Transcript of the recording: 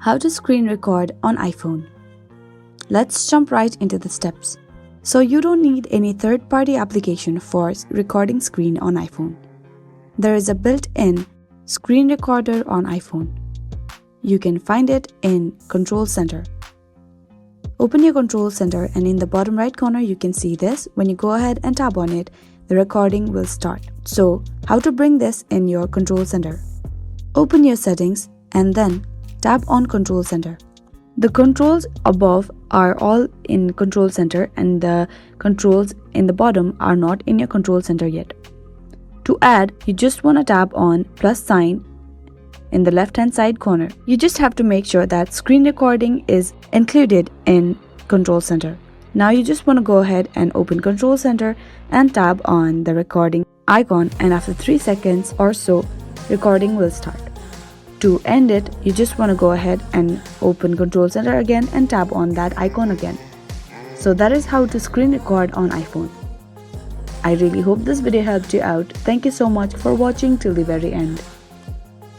How to screen record on iPhone. Let's jump right into the steps. So you don't need any third-party application for recording screen on iPhone. There is a built-in screen recorder on iPhone. You can find it in Control Center. Open your Control Center and in the bottom right corner you can see this. When you go ahead and tap on it, the recording will start. So how to bring this in your Control Center? Open your settings and then tap on Control Center. The controls above are all in Control Center and the controls in the bottom are not in your Control Center yet. To add, you just want to tap on plus sign in the left hand side corner. You just have to make sure that screen recording is included in Control Center. Now you just want to go ahead and open Control Center and tap on the recording icon, and after 3 seconds or so, recording will start. To end it, you just want to go ahead and open Control Center again and tap on that icon again. So that is how to screen record on iPhone. I really hope this video helped you out. Thank you so much for watching till the very end.